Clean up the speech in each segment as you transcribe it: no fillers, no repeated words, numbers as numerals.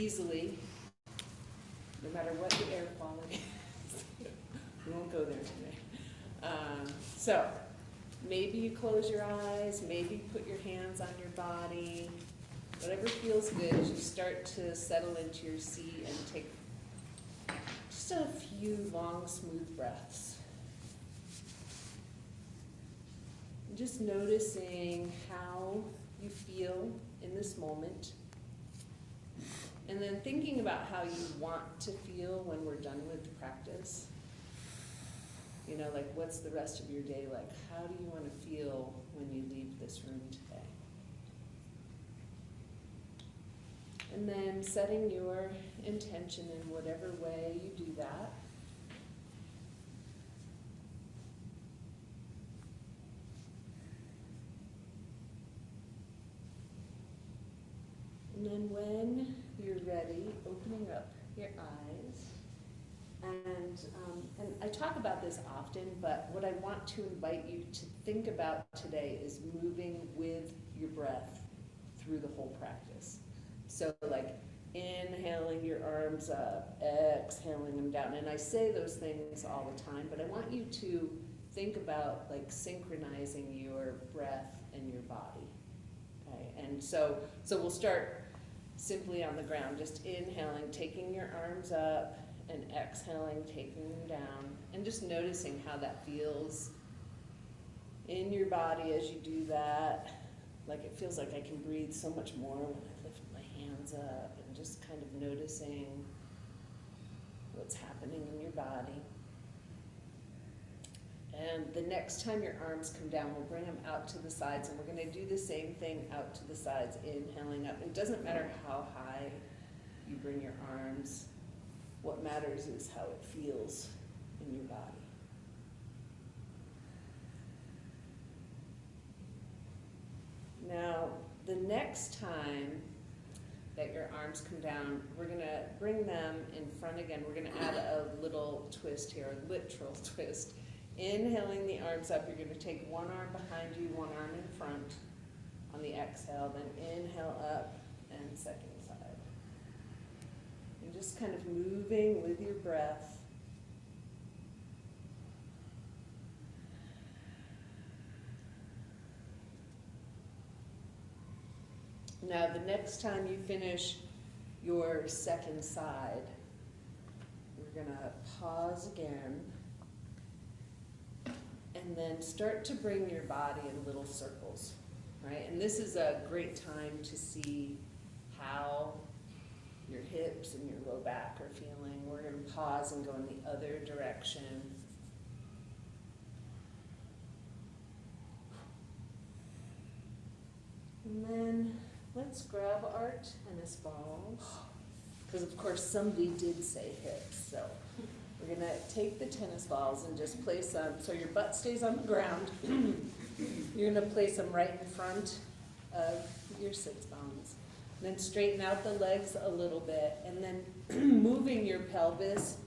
easily, no matter what the air quality is. We won't go there today. So maybe you close your eyes, maybe you put your hands on your body, whatever feels good as you start to settle into your seat and take just a few long, smooth breaths. And just noticing how you feel in this moment. And then thinking about how you want to feel when we're done with the practice. You know, like what's the rest of your day like? How do you want to feel when you leave this room today? And then setting your intention in whatever way you do that. And then when you're ready, opening up your eyes. And I talk about this often, but what I want to invite you to think about today is moving with your breath through the whole practice. So like inhaling your arms up, exhaling them down. And I say those things all the time, but I want you to think about like synchronizing your breath and your body. Okay? And so we'll start simply on the ground, just inhaling, taking your arms up, and exhaling, taking them down, and just noticing how that feels in your body as you do that. Like it feels like I can breathe so much more when I lift my hands up, and just kind of noticing what's happening in your body. And the next time your arms come down, we'll bring them out to the sides, and we're going to do the same thing out to the sides, inhaling up. It doesn't matter how high you bring your arms. What matters is how it feels in your body. Now, the next time that your arms come down, we're going to bring them in front again. We're going to add a little twist here, a literal twist. Inhaling the arms up, you're going to take one arm behind you, one arm in front on the exhale, then inhale up and second side. And just kind of moving with your breath. Now, the next time you finish your second side, we're going to pause again. And then start to bring your body in little circles, right? And this is a great time to see how your hips and your low back are feeling. We're going to pause and go in the other direction. And then let's grab our tennis balls, because of course somebody did say hips, so. We're going to take the tennis balls and just place them, so your butt stays on the ground. You're going to place them right in front of your sits bones. Then straighten out the legs a little bit, and then moving your pelvis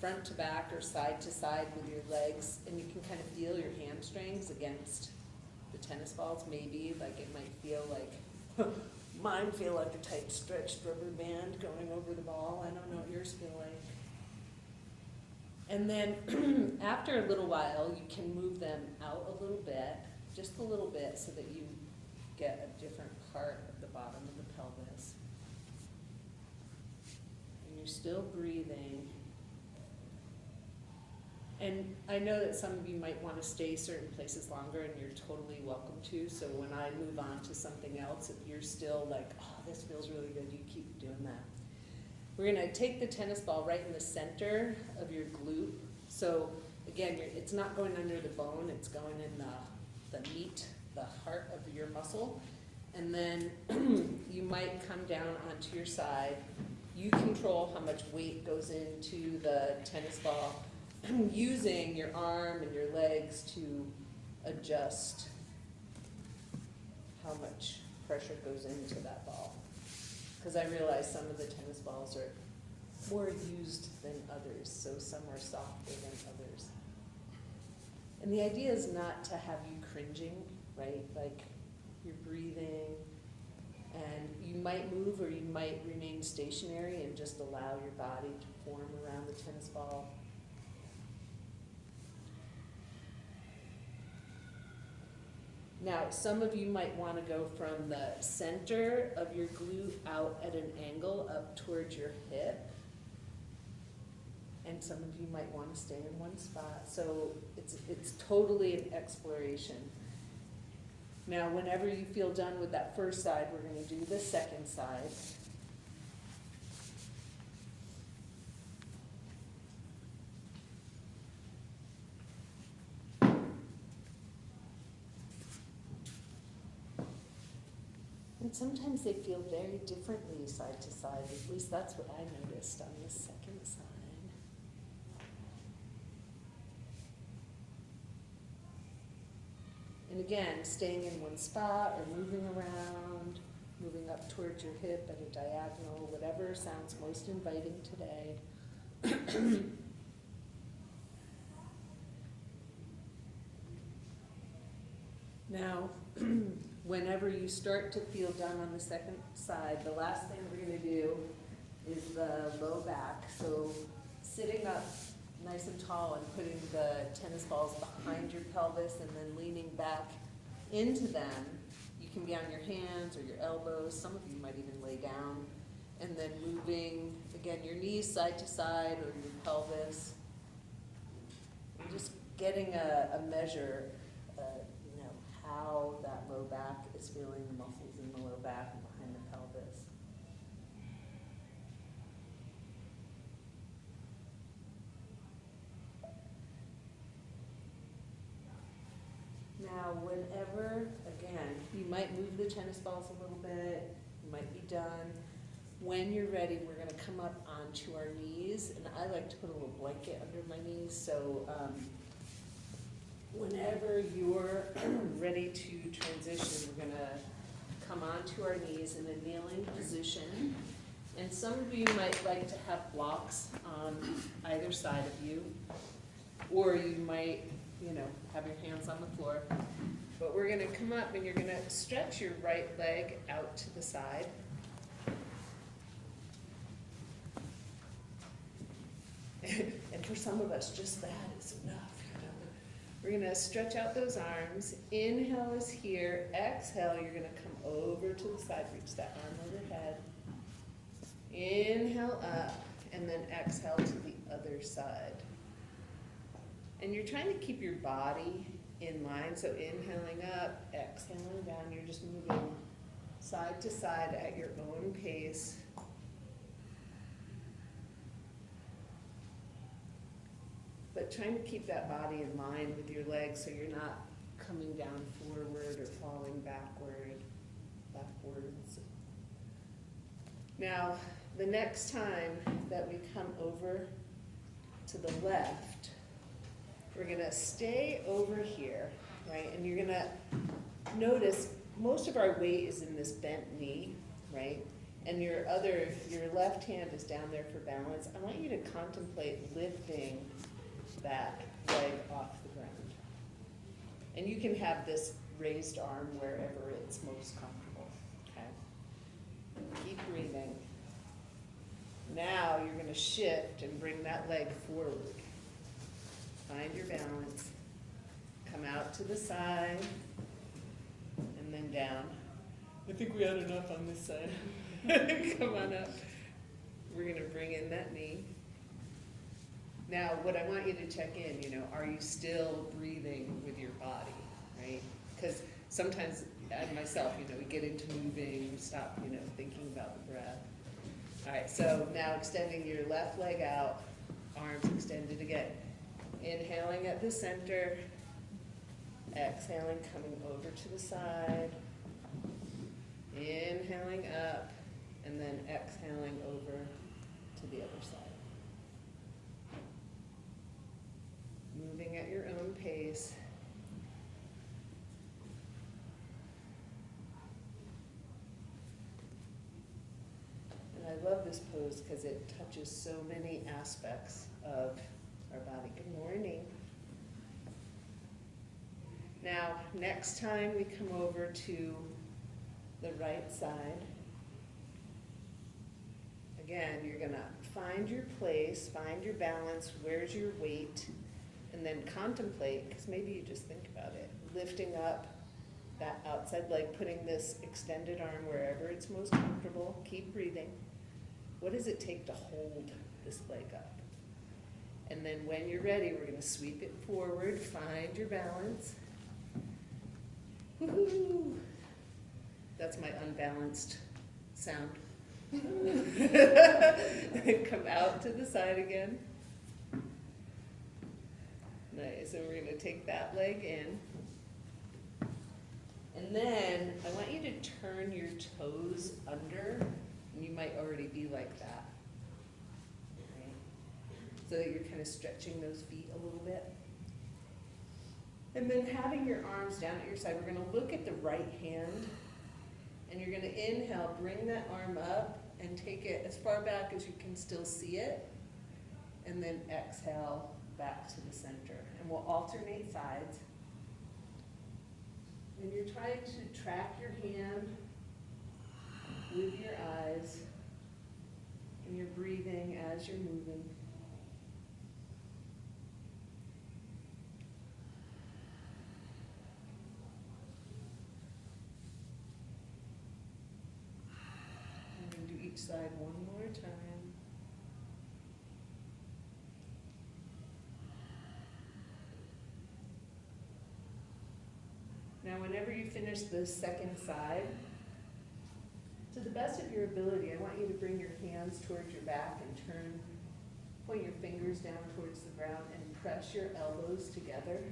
front to back or side to side with your legs, and you can kind of feel your hamstrings against the tennis balls. Maybe like it might feel like, mine feel like a tight stretched rubber band going over the ball. I don't know what yours feel like. And then after a little while, you can move them out a little bit, just a little bit, so that you get a different part of the bottom of the pelvis. And you're still breathing. And I know that some of you might want to stay certain places longer, and you're totally welcome to. So when I move on to something else, if you're still like, oh, this feels really good, you keep doing that. We're going to take the tennis ball right in the center of your glute. So again, it's not going under the bone, it's going in the meat, the heart of your muscle. And then you might come down onto your side. You control how much weight goes into the tennis ball, using your arm and your legs to adjust how much pressure goes into that ball. Because I realize some of the tennis balls are more used than others, so some are softer than others. And the idea is not to have you cringing, right? Like you're breathing, and you might move or you might remain stationary and just allow your body to form around the tennis ball. Now, some of you might want to go from the center of your glute out at an angle up towards your hip. And some of you might want to stay in one spot. So it's totally an exploration. Now, whenever you feel done with that first side, we're going to do the second side. And sometimes they feel very differently side to side. At least that's what I noticed on the second side. And again, staying in one spot or moving around, moving up towards your hip at a diagonal, whatever sounds most inviting today. Now, whenever you start to feel done on the second side, the last thing we're going to do is the low back. So sitting up nice and tall and putting the tennis balls behind your pelvis and then leaning back into them. You can be on your hands or your elbows. Some of you might even lay down. And then moving, again, your knees side to side or your pelvis. And just getting a measure, how that low back is feeling, the muscles in the low back and behind the pelvis. Now, whenever, again, you might move the tennis balls a little bit, you might be done. When you're ready, we're going to come up onto our knees, and I like to put a little blanket under my knees, so whenever you're ready to transition, we're going to come onto our knees in a kneeling position. And some of you might like to have blocks on either side of you, or you might, have your hands on the floor. But we're going to come up and you're going to stretch your right leg out to the side. And for some of us, just that is enough. We're going to stretch out those arms. Inhale is here. Exhale, you're going to come over to the side. Reach that arm overhead. Inhale up, and then exhale to the other side. And you're trying to keep your body in line. So inhaling up, exhaling down. You're just moving side to side at your own pace. But trying to keep that body in line with your legs so you're not coming down forward or falling backwards. Now, the next time that we come over to the left, we're going to stay over here, right? And you're going to notice most of our weight is in this bent knee, right? And your left hand is down there for balance. I want you to contemplate lifting that leg off the ground. And you can have this raised arm wherever it's most comfortable, okay? Keep breathing. Now you're going to shift and bring that leg forward. Find your balance. Come out to the side and then down. I think we had enough on this side. Come on up. We're going to bring in that knee. Now, what I want you to check in, are you still breathing with your body, right? Because sometimes, I myself, we get into moving, we stop, thinking about the breath. All right, so now extending your left leg out, arms extended again. Inhaling at the center, exhaling, coming over to the side, inhaling up, and then exhaling over to the other side. Moving at your own pace. And I love this pose because it touches so many aspects of our body. Good morning. Now, next time we come over to the right side, Again, you're gonna find your place, find your balance, where's your weight, and then contemplate, because maybe you just think about it, lifting up that outside leg, putting this extended arm wherever it's most comfortable, keep breathing. What does it take to hold this leg up? And then when you're ready, we're gonna sweep it forward, find your balance. Woo-hoo. That's my unbalanced sound. Come out to the side again. Nice, and we're gonna take that leg in. And then I want you to turn your toes under, and you might already be like that. Right? So that you're kind of stretching those feet a little bit. And then having your arms down at your side, we're gonna look at the right hand, and you're gonna inhale, bring that arm up, and take it as far back as you can still see it, and then exhale back to the center. And we'll alternate sides. And you're trying to track your hand with your eyes, and you're breathing as you're moving. And then do each side one more time. Now, whenever you finish the second side, to the best of your ability, I want you to bring your hands towards your back and point your fingers down towards the ground and press your elbows together.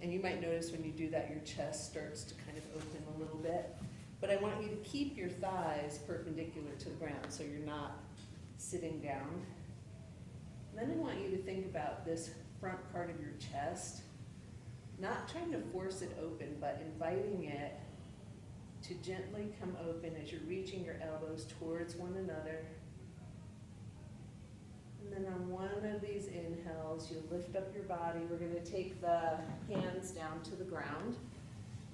And you might notice when you do that, your chest starts to kind of open a little bit. But I want you to keep your thighs perpendicular to the ground so you're not sitting down. And then I want you to think about this front part of your chest. Not trying to force it open, but inviting it to gently come open as you're reaching your elbows towards one another. And then on one of these inhales, you lift up your body. We're going to take the hands down to the ground.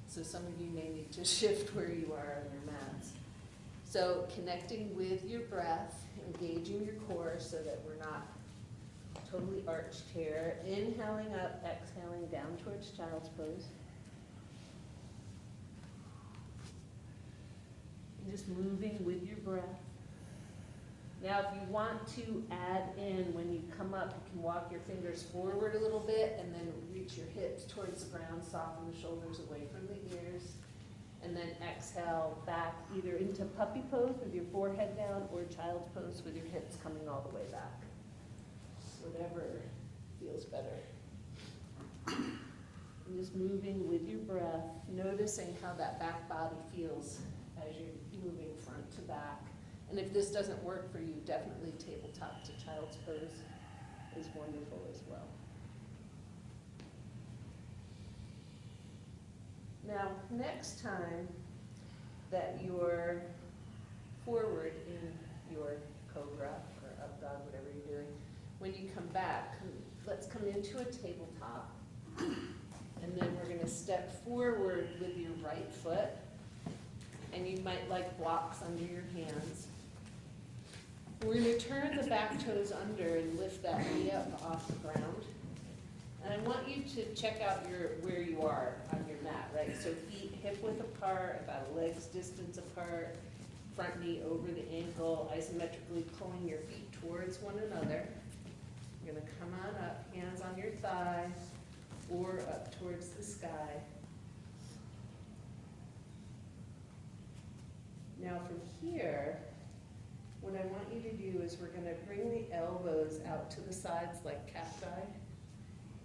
So some of you may need to shift where you are on your mats. So connecting with your breath, engaging your core so that we're not totally arched here. Inhaling up, exhaling down towards child's pose. And just moving with your breath. Now, if you want to add in, when you come up, you can walk your fingers forward a little bit and then reach your hips towards the ground, soften the shoulders away from the ears. And then exhale back either into puppy pose with your forehead down or child's pose with your hips coming all the way back. Whatever feels better. And just moving with your breath, noticing how that back body feels as you're moving front to back. And if this doesn't work for you, definitely tabletop to child's pose is wonderful as well. Now, next time that you're forward in your cobra or up dog, whatever you're doing, when you come back, let's come into a tabletop, and then we're going to step forward with your right foot, and you might like blocks under your hands. We're going to turn the back toes under and lift that knee up off the ground. And I want you to check out where you are on your mat, right? So feet hip width apart, about a leg's distance apart, front knee over the ankle, isometrically pulling your feet towards one another. You're going to come on up, hands on your thigh, or up towards the sky. Now from here, what I want you to do is we're going to bring the elbows out to the sides like cacti.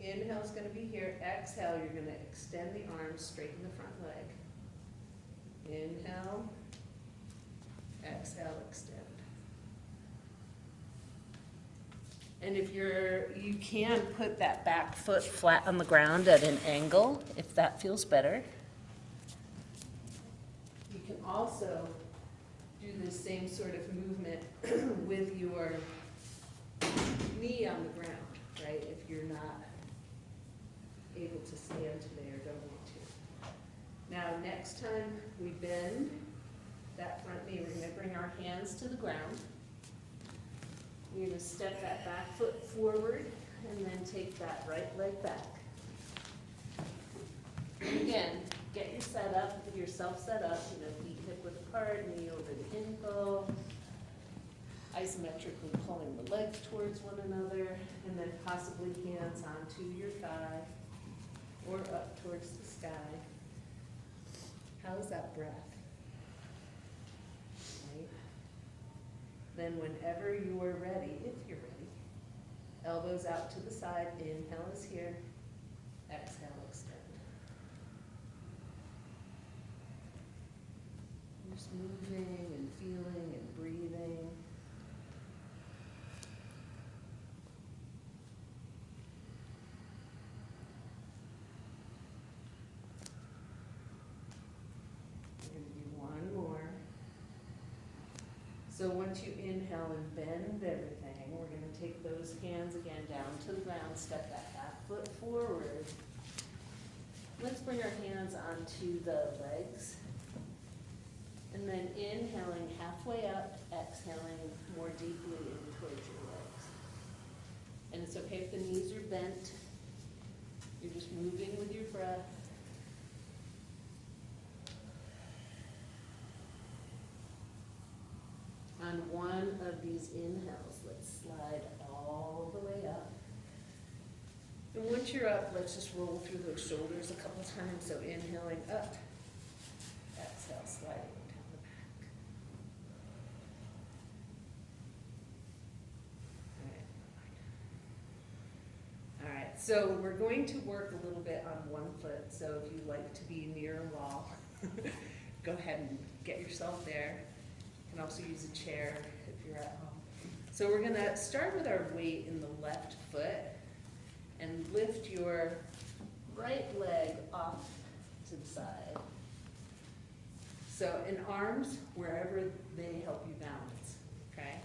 Inhale is going to be here. Exhale, you're going to extend the arms, straighten the front leg. Inhale. Exhale, extend. And if you can put that back foot flat on the ground at an angle, if that feels better. You can also do the same sort of movement with your knee on the ground, right? If you're not able to stand today or don't want to. Now, next time we bend that front knee, we're going to bring our hands to the ground. You're going to step that back foot forward and then take that right leg back. And again, get yourself set up, feet hip width apart, knee over the ankle, isometrically pulling the legs towards one another, and then possibly hands onto your thigh or up towards the sky. How's that breath? Right? Then whenever you are ready, if you're ready, elbows out to the side, inhale is here, exhale, extend. Just moving and feeling and breathing. We're going to do one more. So once you inhale and bend everything, we're going to take those hands again down to the ground, step that back foot forward. Let's bring our hands onto the legs. And then inhaling halfway up, exhaling more deeply in towards your legs. And it's okay if the knees are bent. You're just moving with your breath. On one of these inhales, let's slide all the way up. And once you're up, let's just roll through those shoulders a couple times. So inhaling up, exhale, sliding. So we're going to work a little bit on one foot. So if you like to be near a wall, go ahead and get yourself there. You can also use a chair if you're at home. So we're going to start with our weight in the left foot and lift your right leg off to the side. So in arms, wherever they help you balance, okay?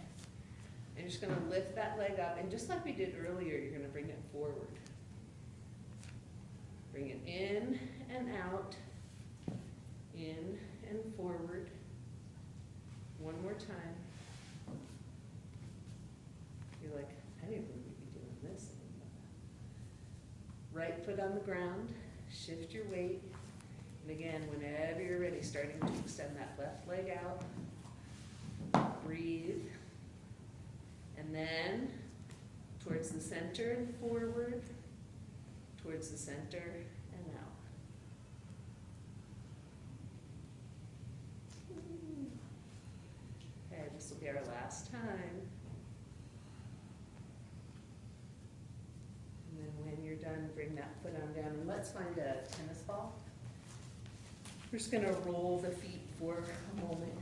And you're just going to lift that leg up, and just like we did earlier, you're going to bring it forward. Bring it in and out, in and forward. One more time. You're like, I didn't think we'd be doing this. Right foot on the ground, shift your weight. And again, whenever you're ready, starting to extend that left leg out. Breathe. And then towards the center and forward, towards the center and out. Okay, this will be our last time. And then when you're done, bring that foot on down, and let's find a tennis ball. We're just going to roll the feet for a moment.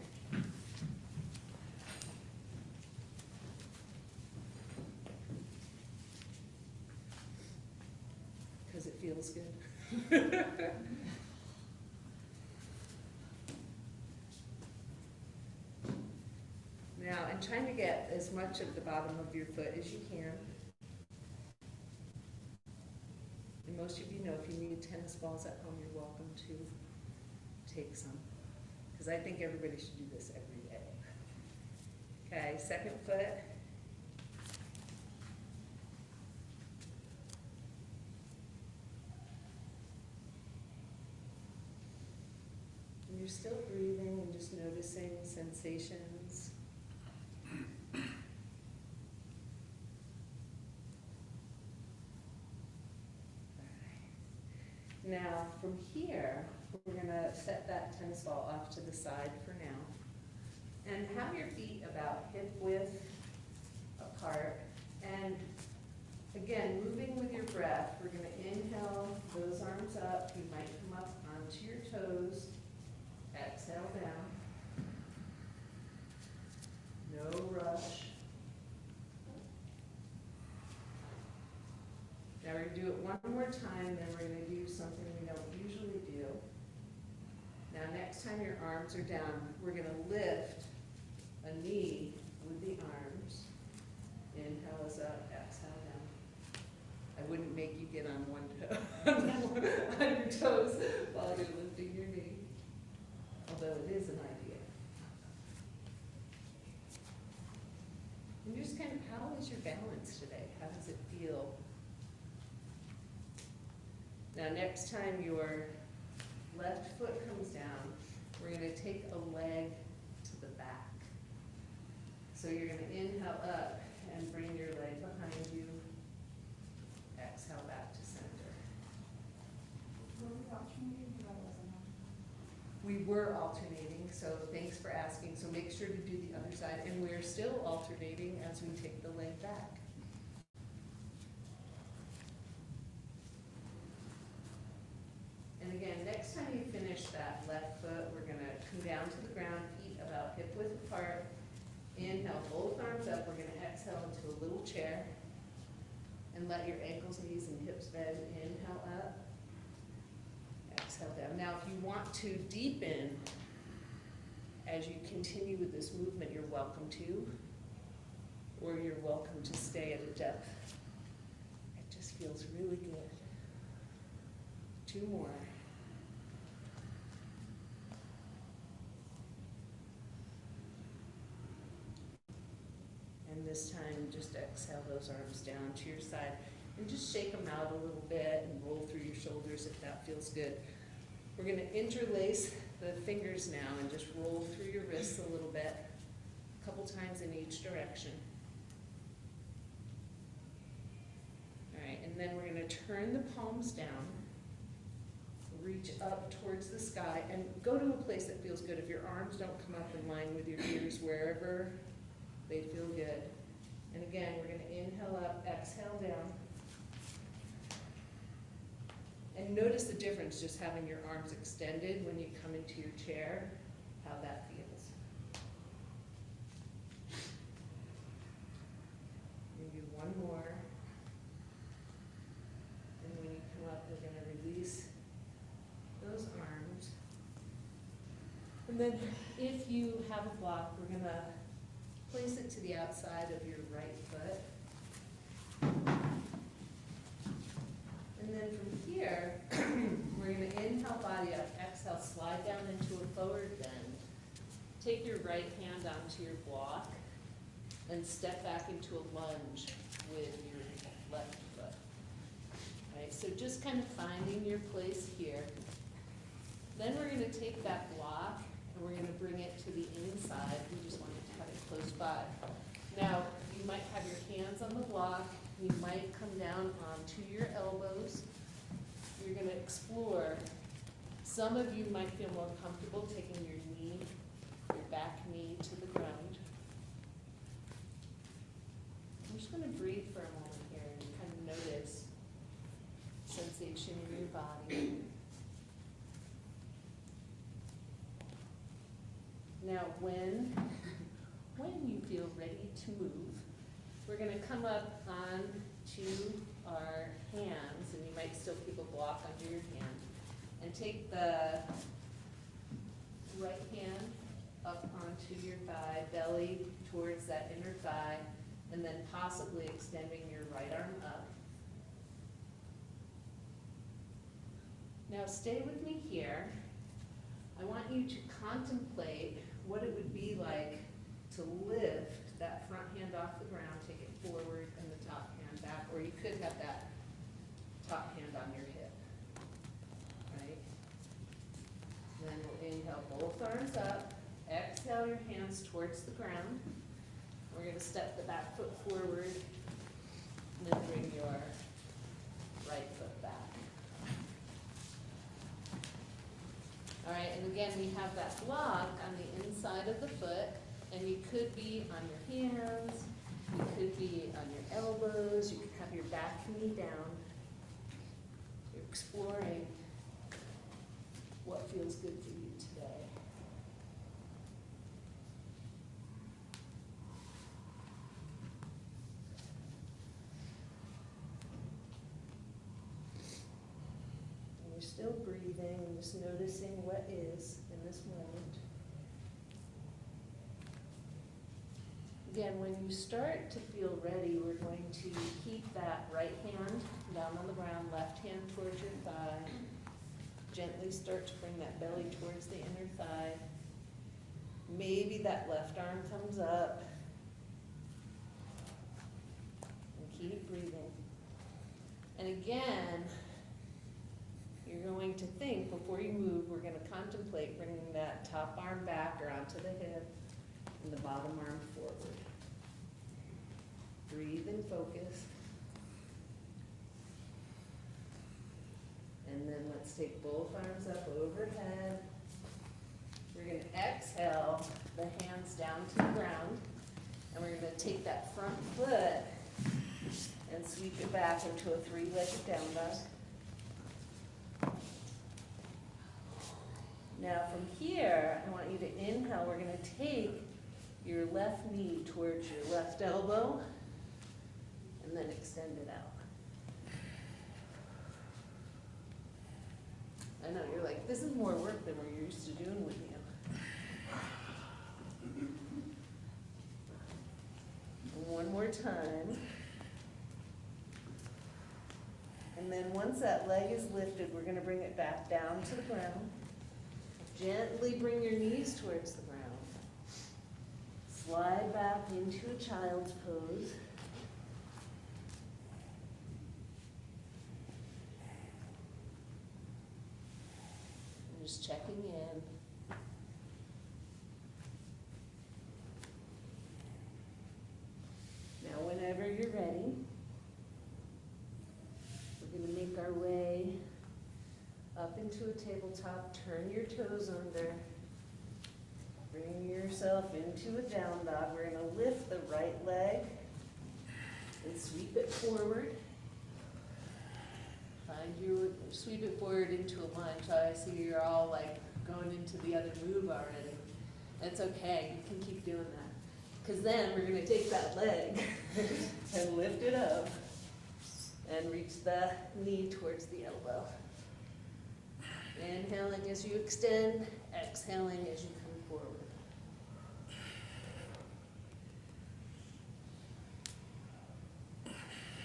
Because it feels good. Now, and trying to get as much of the bottom of your foot as you can. And most of you know if you need tennis balls at home, you're welcome to take some. Because I think everybody should do this every day. Okay, second foot. And you're still breathing and just noticing sensations. Now, from here, we're going to set that tennis ball off to the side for now. And have your feet about hip width apart. And again, moving with your breath, we're going to inhale those arms up. You might come up onto your toes. Exhale down. No rush. Now we're going to do it one more time, then we're going to do something we don't usually do. Now next time your arms are down, we're going to lift a knee with the arms. Inhale is up, exhale down. I wouldn't make you get on one toe, on your toes while you're lifting your knee, although it is an idea. And just kind of, how is your balance today? How does it feel? Now next time your left foot comes down, we're going to take a leg to the back. So you're going to inhale up and bring your leg behind you. Exhale back to center. Were we alternating? Because I wasn't on. We were alternating, so thanks for asking. So make sure to do the other side. And we're still alternating as we take the leg back. And again, next time you finish that left foot, we're going to come down to the ground, feet about hip width apart. Inhale, both arms up. We're going to exhale into a little chair. And let your ankles, knees, and hips bend. Inhale up. Exhale down. Now, if you want to deepen as you continue with this movement, you're welcome to. Or you're welcome to stay at a depth. It just feels really good. 2 more. And this time, just exhale those arms down to your side. And just shake them out a little bit and roll through your shoulders if that feels good. We're going to interlace the fingers now and just roll through your wrists a little bit, a couple times in each direction. All right, and then we're going to turn the palms down, reach up towards the sky, and go to a place that feels good. If your arms don't come up in line with your ears, wherever they feel good. And again, we're going to inhale up, exhale down. And notice the difference just having your arms extended when you come into your chair, how that feels. Maybe one more. And when you come up, we're going to release those arms. And then if you have a block, we're going to place it to the outside of your right foot. And then from here, we're going to inhale, body up, exhale, slide down into a forward bend. Take your right hand onto your block and step back into a lunge with your left foot. All right, so just kind of finding your place here. Then we're going to take that block and we're going to bring it to the inside. We just want to have it close by. Now, you might have your hands on the block. You might come down onto your elbows. You're going to explore. Some of you might feel more comfortable taking your knee, your back knee to the ground. I'm just going to breathe for a moment here and kind of notice sensation in your body. Now, when you feel ready to move, we're going to come up onto our hands, and you might still keep a block under your hand, and take the right hand up onto your thigh, belly towards that inner thigh, and then possibly extending your right arm up. Now stay with me here. I want you to contemplate what it would be like to lift that front hand off the ground, take it forward, and the top hand back, or you could have that top hand on your hip, right? Then we'll inhale both arms up, exhale your hands towards the ground. We're going to step the back foot forward, and then bring your right foot back. All right, and again, we have that block on the inside of the foot, and you could be on your hands, you could be on your elbows, you could have your back knee down. You're exploring what feels good for you today. And you're still breathing and just noticing what is in this moment. Again, when you start to feel ready, we're going to keep that right hand down on the ground, left hand towards your thigh. Gently start to bring that belly towards the inner thigh. Maybe that left arm comes up. keep breathing. And again, you're going to think, before you move, we're going to contemplate bringing that top arm back or onto the hip and the bottom arm forward. Breathe and focus. And then let's take both arms up overhead. We're going to exhale the hands down to the ground. And we're going to take that front foot and sweep it back into a three-legged down dog. Now from here, I want you to inhale. We're going to take your left knee towards your left elbow and then extend it out. I know, you're like, this is more work than we're used to doing with you. One more time. And then once that leg is lifted, we're going to bring it back down to the ground. Gently bring your knees towards the ground. Slide back into a child's pose. And just checking in. Now, whenever you're ready, we're going to make our way up into a tabletop. Turn your toes under. Bring yourself into a down dog. We're going to lift the right leg and sweep it forward. Sweep it forward into a lunge. I see you're all like going into the other move already. That's okay. You can keep doing that. Because then we're going to take that leg and lift it up and reach the knee towards the elbow. Inhaling as you extend, exhaling as you come forward.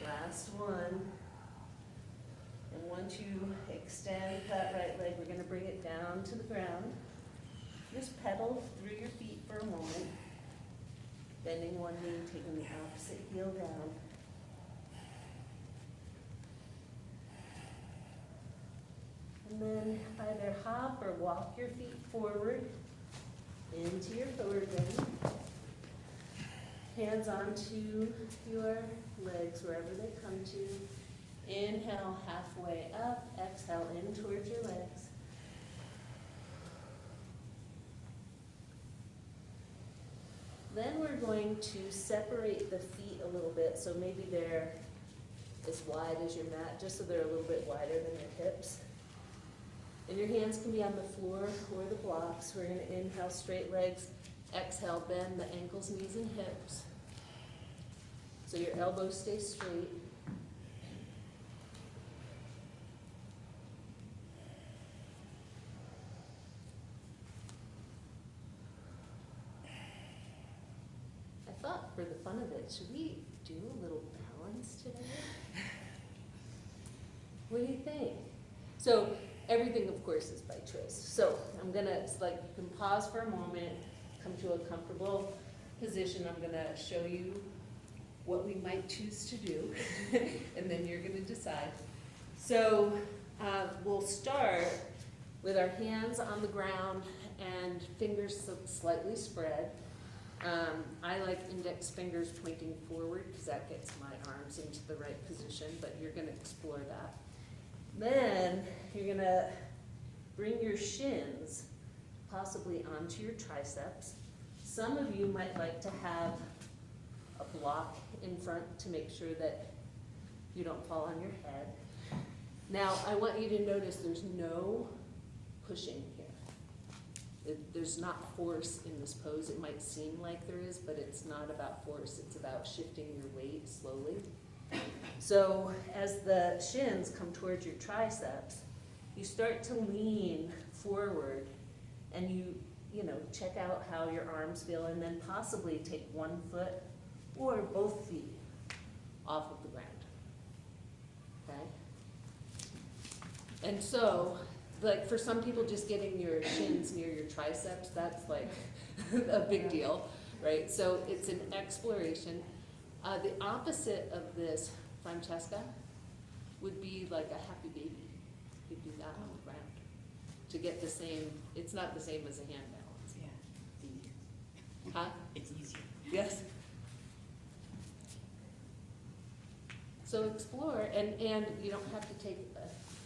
Last one. And once you extend that right leg, we're going to bring it down to the ground. Just pedal through your feet for a moment. Bending one knee, taking the opposite heel down. And then either hop or walk your feet forward into your forward bend. Hands onto your legs wherever they come to. Inhale halfway up, exhale in towards your legs. Then we're going to separate the feet a little bit, so maybe they're as wide as your mat, just so they're a little bit wider than your hips. And your hands can be on the floor or the blocks. We're going to inhale straight legs, exhale bend the ankles, knees, and hips. So your elbows stay straight. I thought for the fun of it, should we do a little balance today? What do you think? So everything, of course, is by choice. So I'm gonna, it's like you can pause for a moment, come to a comfortable position. I'm gonna show you what we might choose to do, and then you're gonna decide. So we'll start with our hands on the ground and fingers slightly spread. I like index fingers pointing forward because that gets my arms into the right position, but you're going to explore that. Then you're going to bring your shins possibly onto your triceps. Some of you might like to have a block in front to make sure that you don't fall on your head. Now, I want you to notice there's no pushing here. There's not force in this pose. It might seem like there is, but it's not about force. It's about shifting your weight slowly. So as the shins come towards your triceps, you start to lean forward and you know, check out how your arms feel, and then possibly take one foot or both feet off of the ground. Okay? And so, like for some people, just getting your shins near your triceps, that's like a big deal, right? So it's an exploration. The opposite of this, Francesca, would be like a happy baby. You do that on the ground to get the same, it's not the same as a hand balance. Yeah. Huh? It's easier. Yes. So explore, and you don't have to take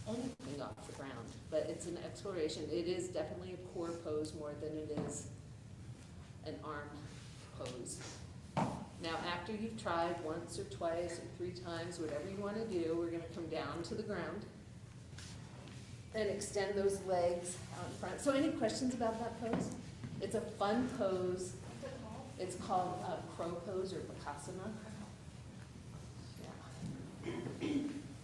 anything off the ground, but it's an exploration. It is definitely a core pose more than it is an arm pose. Now, after you've tried once or twice or 3 times, whatever you want to do, we're going to come down to the ground and extend those legs out in front. So any questions about that pose? It's a fun pose. What's it called? It's called crow pose or bakasana.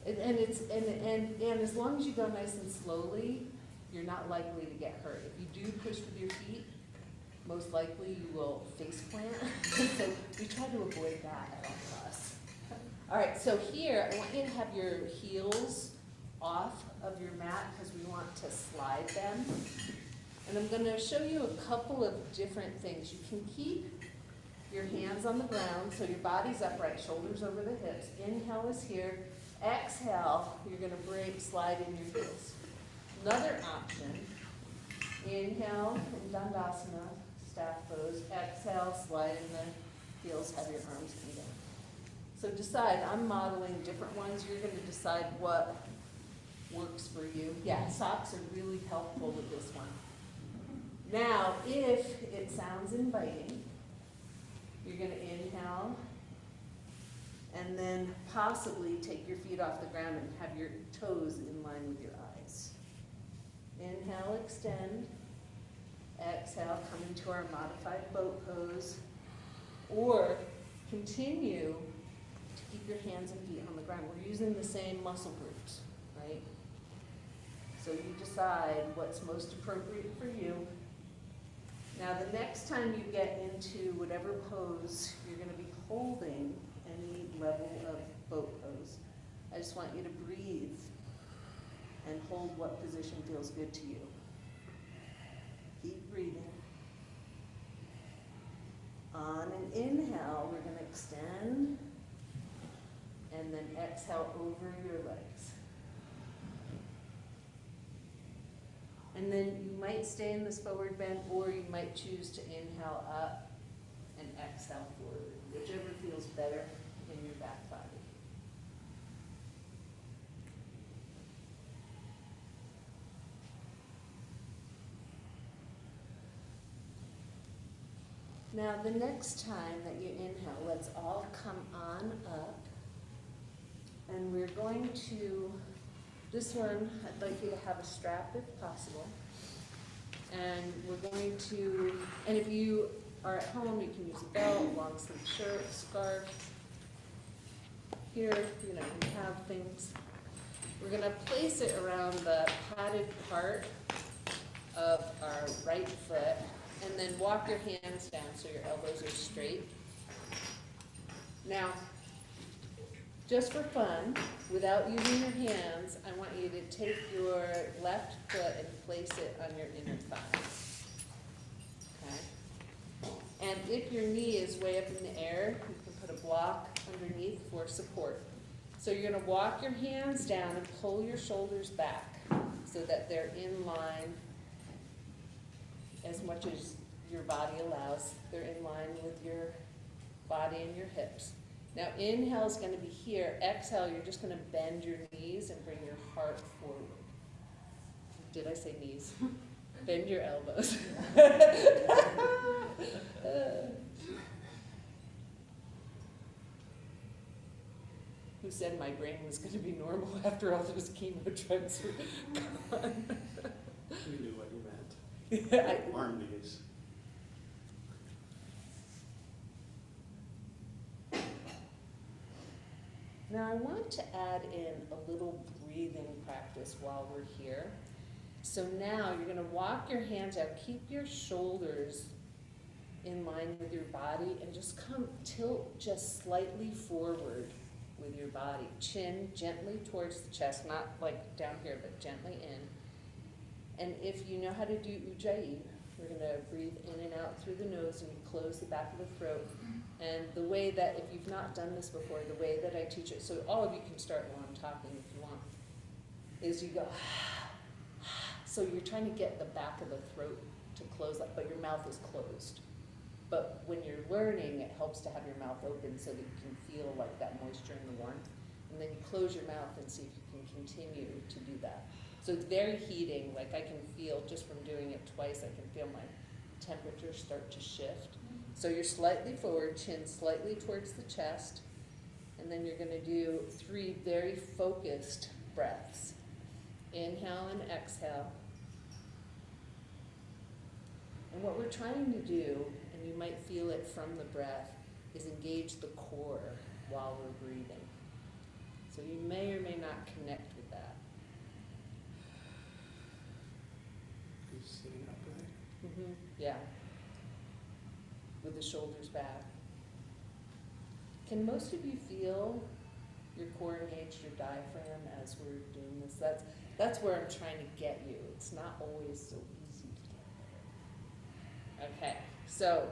And as long as you go nice and slowly, you're not likely to get hurt. If you do push with your feet, most likely you will face plant. So we try to avoid that at all costs. All right, so here, I want you to have your heels off of your mat because we want to slide them. And I'm going to show you a couple of different things. You can keep your hands on the ground so your body's upright, shoulders over the hips. Inhale is here. Exhale, you're going to slide in your heels. Another option, inhale in Dandasana, staff pose. Exhale, slide in the heels, have your arms come down. So decide, I'm modeling different ones. You're going to decide what works for you. Yeah, socks are really helpful with this one. Now, if it sounds inviting, you're going to inhale and then possibly take your feet off the ground and have your toes in line with your eyes. Inhale, extend. Exhale, come into our modified boat pose. Or continue to keep your hands and feet on the ground. We're using the same muscle groups, right? So you decide what's most appropriate for you. Now the next time you get into whatever pose, you're going to be holding any level of boat pose. I just want you to breathe and hold what position feels good to you. Keep breathing. On an inhale, we're going to extend and then exhale over your legs. And then you might stay in this forward bend, or you might choose to inhale up and exhale forward, whichever feels better in your back body. Now the next time that you inhale, let's all come on up. And we're going to, this one, I'd like you to have a strap if possible. And we're going to, and if you are at home, you can use a belt, long sleeve shirt, scarf. Here, you know, we have things. We're going to place it around the padded part of our right foot, and then walk your hands down so your elbows are straight. Now, just for fun, without using your hands, I want you to take your left foot and place it on your inner thigh. Okay? And if your knee is way up in the air, you can put a block underneath for support. So you're going to walk your hands down and pull your shoulders back so that they're in line as much as your body allows. They're in line with your body and your hips. Now inhale is going to be here. Exhale, you're just going to bend your knees and bring your heart forward. Did I say knees? Bend your elbows. Who said my brain was going to be normal after all those chemo drugs were gone? We knew what you meant. Arm knees. Now I want to add in a little breathing practice while we're here. So now you're going to walk your hands out, keep your shoulders in line with your body, and just tilt just slightly forward with your body. Chin gently towards the chest, not like down here, but gently in. And if you know how to do Ujjayi, We're gonna breathe in and out through the nose, and you close the back of the throat. And the way that, if you've not done this before, the way that I teach it, so all of you can start while I'm talking if you want, is you go, so you're trying to get the back of the throat to close up, but your mouth is closed. But when you're learning, it helps to have your mouth open so that you can feel like that moisture and the warmth. And then you close your mouth and see if you can continue to do that. So it's very heating, like I can feel, just from doing it twice, I can feel my temperature start to shift. So you're slightly forward, chin slightly towards the chest, and then you're gonna do 3 very focused breaths. Inhale and exhale. And what we're trying to do, and you might feel it from the breath, is engage the core while we're breathing. So you may or may not connect with that. Are you sitting upright? Yeah. With the shoulders back. Can most of you feel your core engaged, your diaphragm, as we're doing this? That's where I'm trying to get you. It's not always so easy to get. Okay, so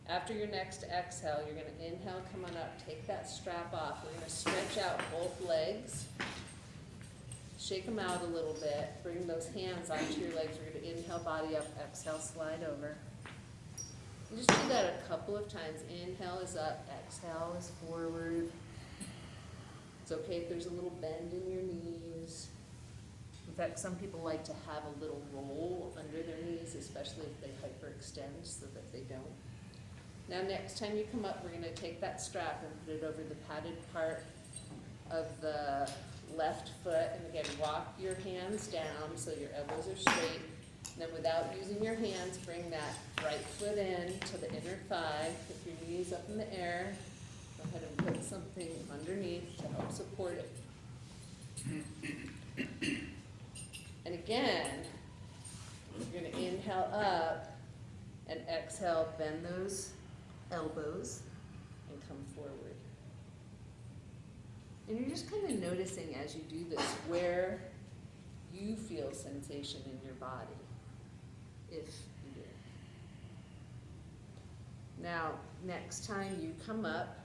after your next exhale, you're going to inhale, come on up, take that strap off. We're going to stretch out both legs. Shake them out a little bit. Bring those hands onto your legs. We're going to inhale, body up, exhale, slide over. You just do that a couple of times. Inhale is up, exhale is forward. It's okay if there's a little bend in your knees. In fact, some people like to have a little roll under their knees, especially if they hyperextend, so that they don't. Now next time you come up, we're going to take that strap and put it over the padded part of the left foot. And again, walk your hands down so your elbows are straight. And then without using your hands, bring that right foot in to the inner thigh. Put your knees up in the air. Go ahead and put something underneath to help support it. And again, you're going to inhale up and exhale, bend those elbows and come forward. And you're just kind of noticing as you do this where you feel sensation in your body, if you do. Now, next time you come up,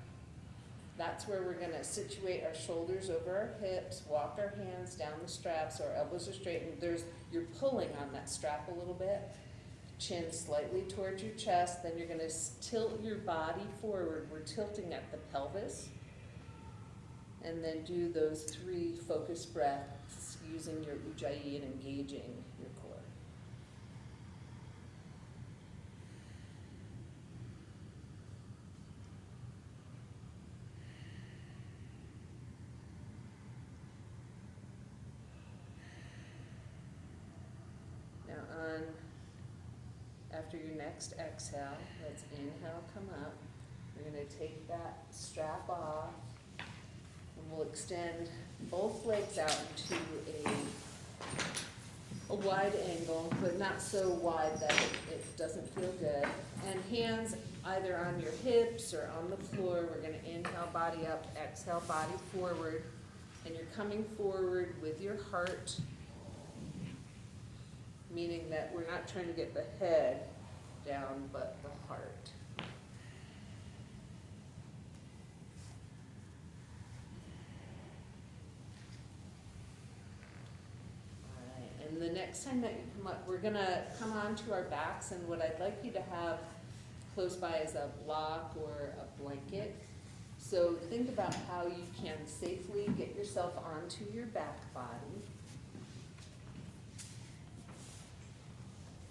that's where we're going to situate our shoulders over our hips, walk our hands down the strap so our elbows are straight, and you're pulling on that strap a little bit. Chin slightly towards your chest, then you're going to tilt your body forward. We're tilting at the pelvis. And then do those 3 focused breaths using your ujjayi and engaging your core. Now after your next exhale, let's inhale, come up. We're going to take that strap off. And we'll extend both legs out into a wide angle, but not so wide that it doesn't feel good. And hands either on your hips or on the floor. We're going to inhale, body up, exhale, body forward. And you're coming forward with your heart, meaning that we're not trying to get the head down, but the heart. And the next time that you come up, we're going to come onto our backs, and what I'd like you to have close by is a block or a blanket. So think about how you can safely get yourself onto your back body.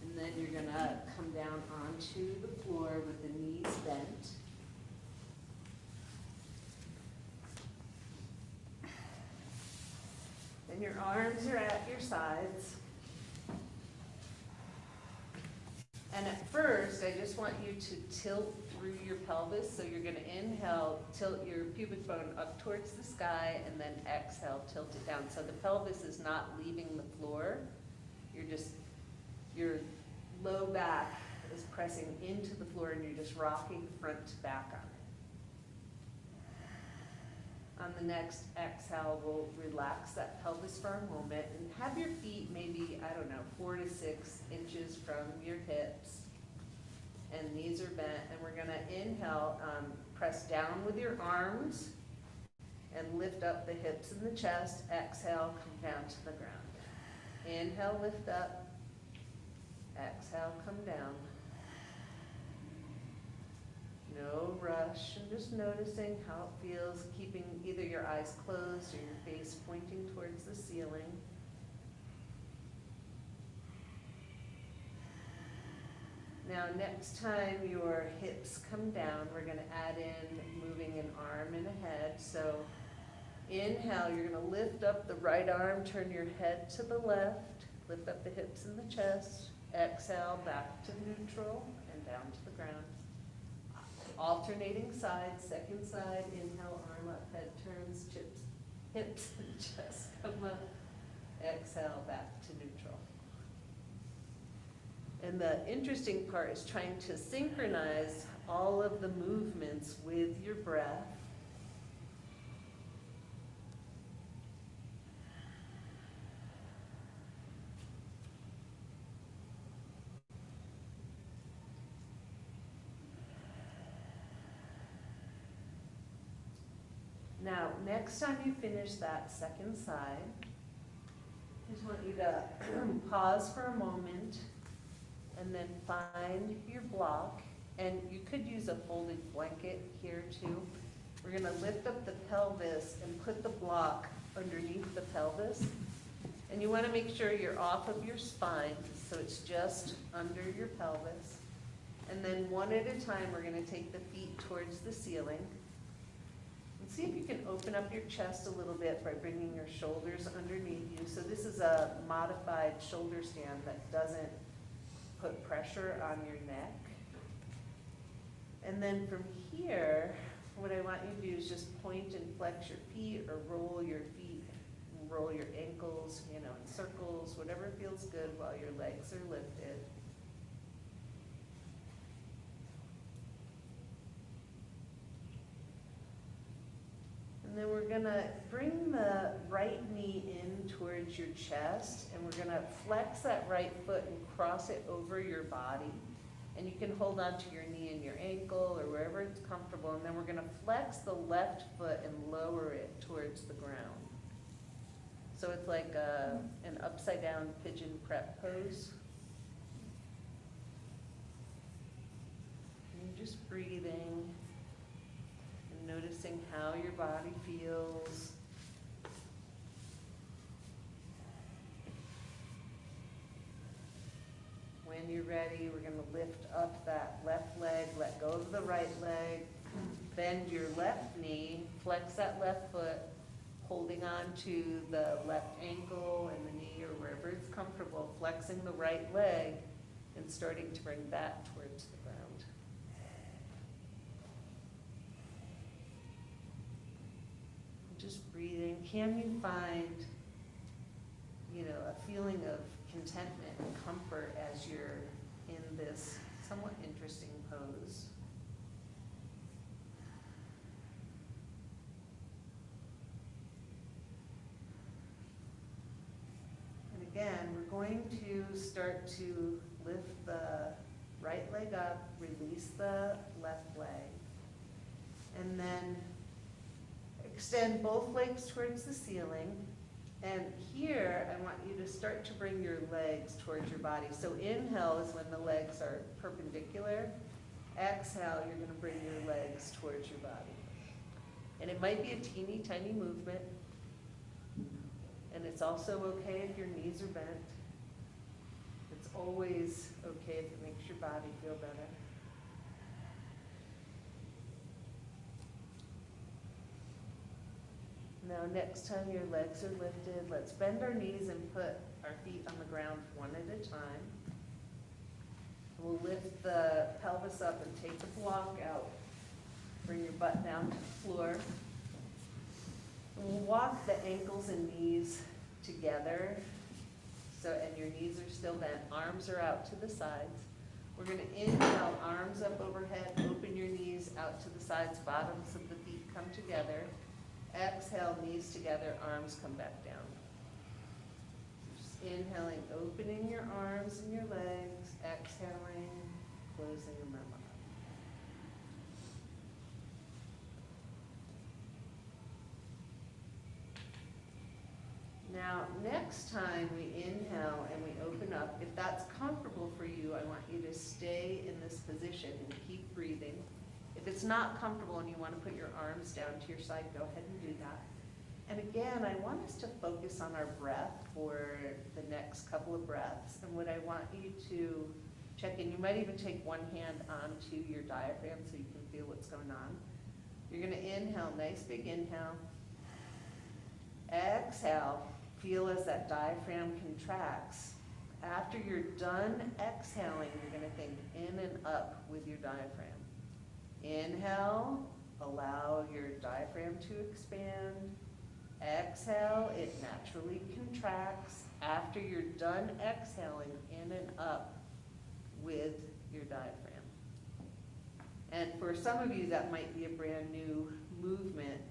And then you're going to come down onto the floor with the knees bent. And your arms are at your sides. And at first, I just want you to tilt through your pelvis. So you're going to inhale, tilt your pubic bone up towards the sky, and then exhale, tilt it down. So the pelvis is not leaving the floor. Your low back is pressing into the floor, and you're just rocking front to back On the next exhale, we'll relax that pelvis for a moment and have your feet maybe, I don't know, 4 to 6 inches from your hips. And knees are bent. And we're gonna inhale, press down with your arms and lift up the hips and the chest. Exhale, come down to the ground. Inhale, lift up. Exhale, come down. No rush, and just noticing how it feels, keeping either your eyes closed or your face pointing towards the ceiling. Now, next time your hips come down, we're going to add in moving an arm and a head. So inhale, you're going to lift up the right arm, turn your head to the left, lift up the hips and the chest. Exhale, back to neutral and down to the ground. Alternating sides, second side, inhale, arm up, head turns, hips and chest come up. Exhale, back to neutral. And the interesting part is trying to synchronize all of the movements with your breath. Now, next time you finish that second side, I just want you to pause for a moment and then find your block. And you could use a folded blanket here too. We're gonna lift up the pelvis and put the block underneath the pelvis. And you wanna make sure you're off of your spine, so it's just under your pelvis. And then one at a time, we're gonna take the feet towards the ceiling. See if you can open up your chest a little bit by bringing your shoulders underneath you. So this is a modified shoulder stand that doesn't put pressure on your neck. And then from here, what I want you to do is just point and flex your feet or roll your feet, roll your ankles, in circles, whatever feels good while your legs are lifted. And then we're gonna bring the right knee in towards your chest, and we're gonna flex that right foot and cross it over your body. And you can hold on to your knee and your ankle or wherever it's comfortable. And then we're gonna flex the left foot and lower it towards the ground. So it's like an upside down pigeon prep pose. And you're just breathing. Noticing how your body feels. When you're ready, we're going to lift up that left leg, let go of the right leg, bend your left knee, flex that left foot, holding on to the left ankle and the knee or wherever it's comfortable, flexing the right leg and starting to bring that towards the ground. Just breathing. Can you find, a feeling of contentment and comfort as you're in this somewhat interesting pose? And again, we're going to start to lift the right leg up, release the left leg, and then extend both legs towards the ceiling. And here, I want you to start to bring your legs towards your body. So inhale is when the legs are perpendicular. Exhale, you're going to bring your legs towards your body. And it might be a teeny tiny movement. And it's also okay if your knees are bent. It's always okay if it makes your body feel better. Now, next time your legs are lifted, let's bend our knees and put our feet on the ground one at a time. We'll lift the pelvis up and take the block out. Bring your butt down to the floor. And we'll walk the ankles and knees together. And your knees are still bent. Arms are out to the sides. We're going to inhale, arms up overhead. Open your knees out to the sides. Bottoms of the feet come together. Exhale, knees together, arms come back down. Just inhaling, opening your arms and your legs. Exhaling, closing them up. Now, next time we inhale and we open up, if that's comfortable for you, I want you to stay in this position and keep breathing. If it's not comfortable and you want to put your arms down to your side, go ahead and do that. And again, I want us to focus on our breath for the next couple of breaths. And what I want you to check in, you might even take one hand onto your diaphragm so you can feel what's going on. You're going to inhale, nice big inhale. Exhale, feel as that diaphragm contracts. After you're done exhaling, you're going to think in and up with your diaphragm. Inhale, allow your diaphragm to expand. Exhale, it naturally contracts. After you're done exhaling, in and up with your diaphragm. And for some of you, that might be a brand new movement.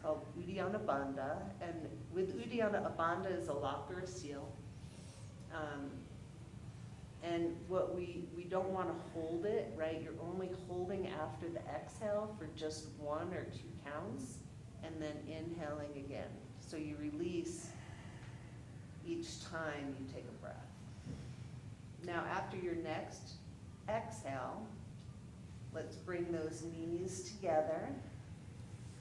Called Uddiyana Bandha, and with Uddiyana, a bandha is a lock or a seal. And what we don't want to hold it, right? You're only holding after the exhale for just 1 or 2 counts, and then inhaling again. So you release each time you take a breath. Now, after your next exhale, let's bring those knees together.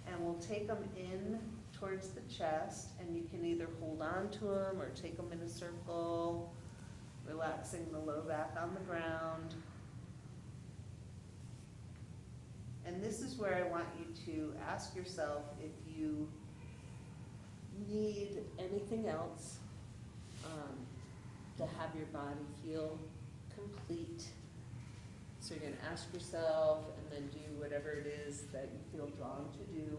And we'll take them in towards the chest, and you can either hold on to them or take them in a circle, relaxing the low back on the ground. And this is where I want you to ask yourself if you need anything else to have your body feel complete. So you're going to ask yourself and then do whatever it is that you feel drawn to do.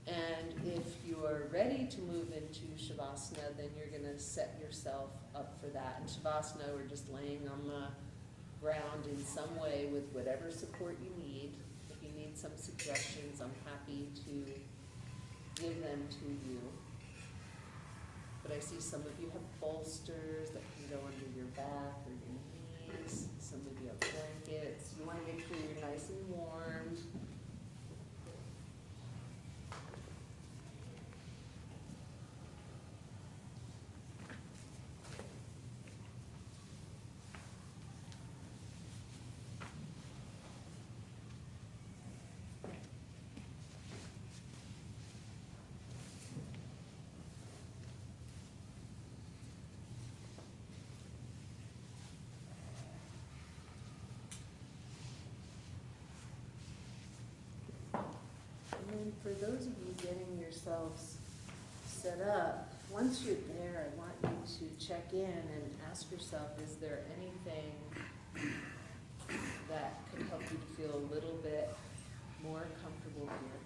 And if you're ready to move into Shavasana, then you're going to set yourself up for that. In Shavasana, we're just laying on the ground in some way with whatever support you need. If you need some suggestions, I'm happy to give them to you. But I see some of you have bolsters that can go under your back or your knees. Some of you have blankets. You want to make sure you're nice and warm. And for those of you getting yourselves set up, once you're there, I want you to check in and ask yourself, is there anything that could help you to feel a little bit more comfortable here?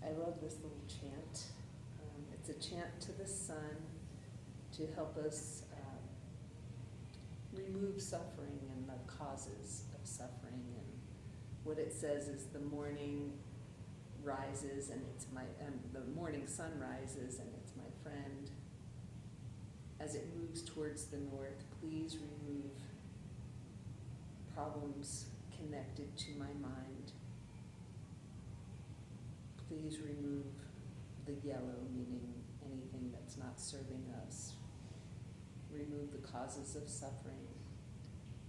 I love this little chant. It's a chant to the sun to help us remove suffering and the causes of suffering. And what it says is the morning rises and it's the morning sun rises and it's my friend. As it moves towards the north, please remove problems connected to my mind. Please remove the yellow, meaning anything that's not serving us. Remove the causes of suffering.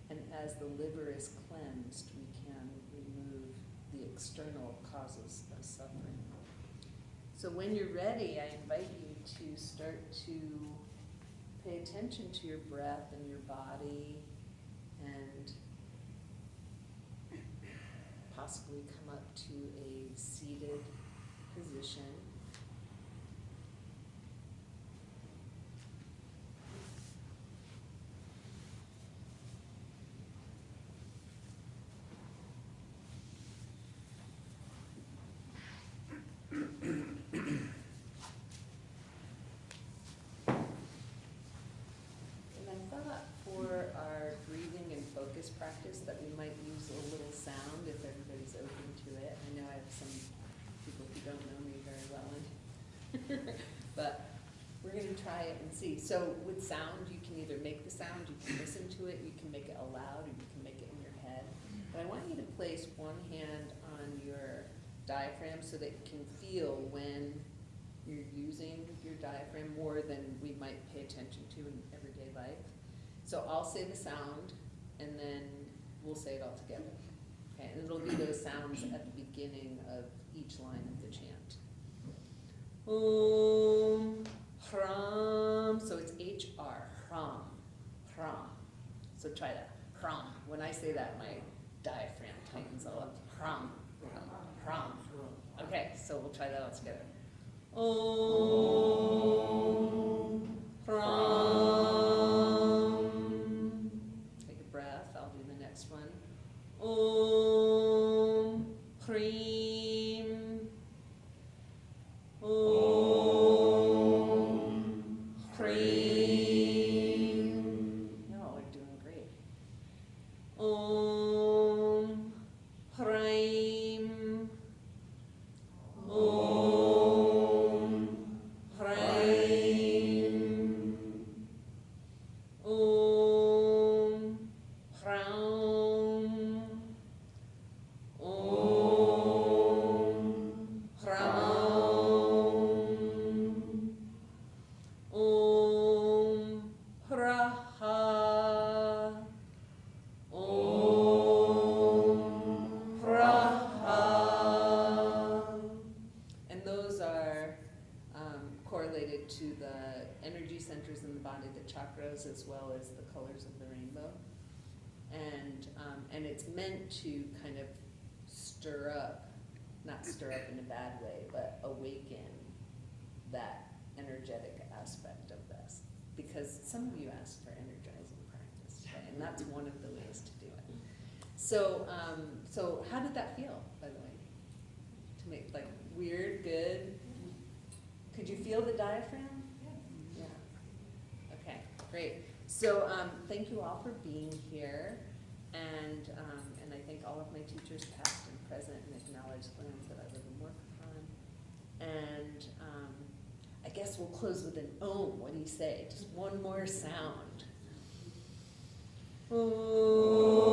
And as the liver is cleansed, we can remove the external causes of suffering. So when you're ready, I invite you to start to pay attention to your breath and your body, and possibly come up to a seated position. Practice that we might use a little sound if everybody's open to it. I know I have some people who don't know me very well, but we're going to try it and see. So with sound, you can either make the sound, you can listen to it, you can make it aloud, or you can make it in your head. But I want you to place one hand on your diaphragm so that you can feel when you're using your diaphragm more than we might pay attention to in everyday life. So I'll say the sound, and then we'll say it all together. Okay, and it'll be those sounds at the beginning of each line of the chant. Om, Hram, so it's H-R, Hram, Hram. So try that, Hram. When I say that, my diaphragm tightens all up. Hram, Hram, Hram. Okay, so we'll try that all together. Om, Hram. One. Om, Hrim, Om, Hrim. Y'all are doing great. Om, Hrim, Om, Hrim, Om, Hrim. To the energy centers in the body, the chakras, as well as the colors of the rainbow. And it's meant to kind of stir up, not stir up in a bad way, but awaken that energetic aspect of this. Because some of you asked for energizing practice today, and that's one of the ways to do it. So, so how did that feel, by the way? To make, like, weird, good? Could you feel the diaphragm? Yeah. Okay, great. So thank you all for being here, and I thank all of my teachers, past and present, and acknowledge the ones that I live and work on. And I guess we'll close with an Om. What do you say? Just one more sound. Om.